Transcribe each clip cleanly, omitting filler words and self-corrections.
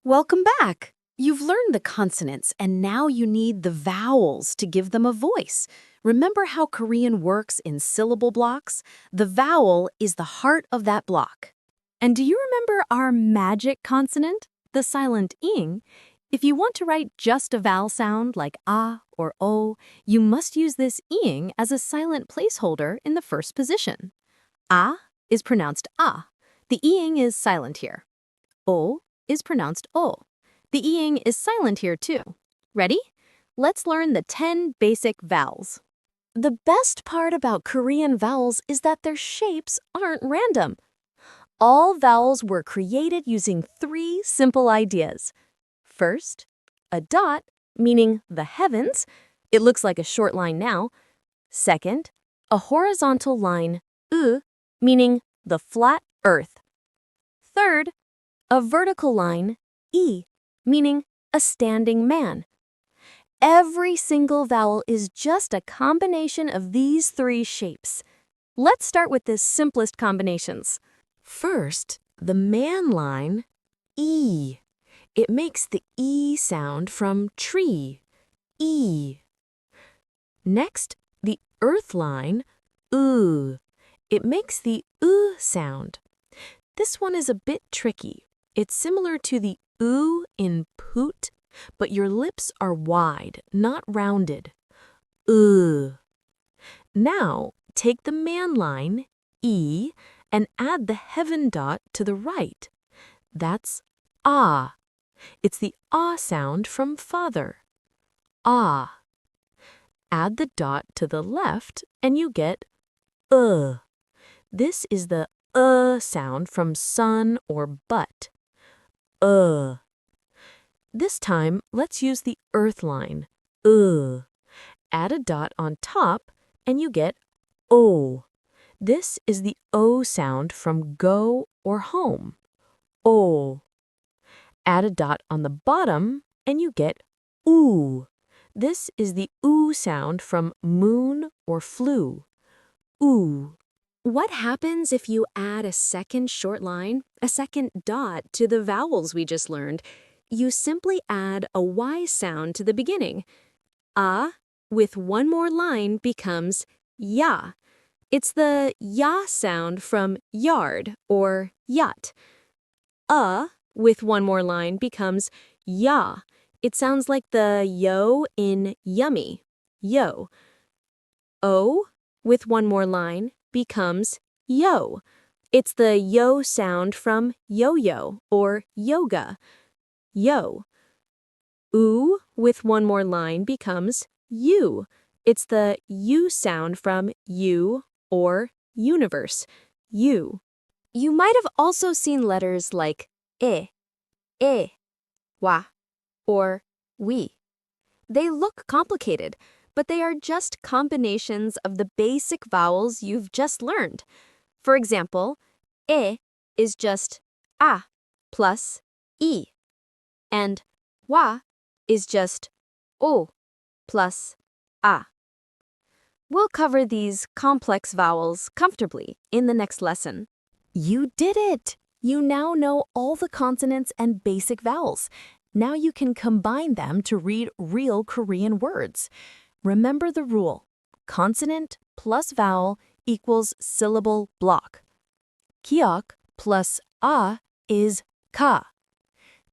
Welcome back! You've learned the consonants, and now you need the vowels to give them a voice. Remember how Korean works in syllable blocks? The vowel is the heart of that block. And do you remember our magic consonant, the silent ing? If you want to write just a vowel sound like ah or o, you must use this ing as a silent placeholder in the first position. Ah is pronounced ah. The ing is silent here. O is pronounced o. The ing is silent here too. Ready? Let's learn the 10 basic vowels. The best part about Korean vowels is that their shapes aren't random. All vowels were created using 3 simple ideas. First, a dot, meaning the heavens. It looks like a short line now. Second, a horizontal line, meaning the flat earth. Third, a vertical line, meaning a standing man. Every single vowel is just a combination of these 3 shapes. Let's start with the simplest combinations. First, the man line, e. It makes the e sound from tree, e. Next, the earth line, It makes the sound. This one is a bit tricky. It's similar to the in poot, but your lips are wide, not rounded. Now, take the man line, e, and add the heaven dot to the right. That's ah. It's the ah sound from father. Ah. Add the dot to the left, and you get This is the sound from son or butt. This time, let's use the earth line, Add a dot on top, and you get o. This is the o sound from go or home, o. Add a dot on the bottom, and you get oo. This is the oo sound from moon or flu, oo. What happens if you add a second short line, a second dot to the vowels we just learned? You simply add a y sound to the beginning. Ah with one more line becomes ya. It's the ya sound from yard or yacht. With one more line becomes ya. It sounds like the yo in yummy, yo. O with one more line becomes yo. It's the yo sound from yo-yo or yoga, yo. Oo with one more line becomes you. It's the u sound from you or universe, you. You might have also seen letters like e, wa, or we. They look complicated, but they are just combinations of the basic vowels you've just learned. For example, e is just a plus e, and wa is just o plus a. We'll cover these complex vowels comfortably in the next lesson. You did it! You now know all the consonants and basic vowels. Now you can combine them to read real Korean words. Remember the rule: consonant plus vowel equals syllable block. Kiok plus a is ka.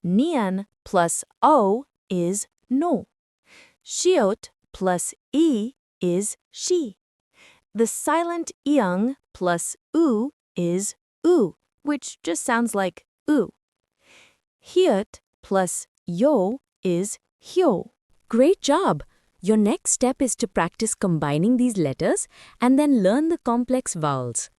Nian plus o is no. Shiot plus e is she. The silent iang plus u is which just sounds like oo. Hiot plus yo is hyo. Great job! Your next step is to practice combining these letters and then learn the complex vowels.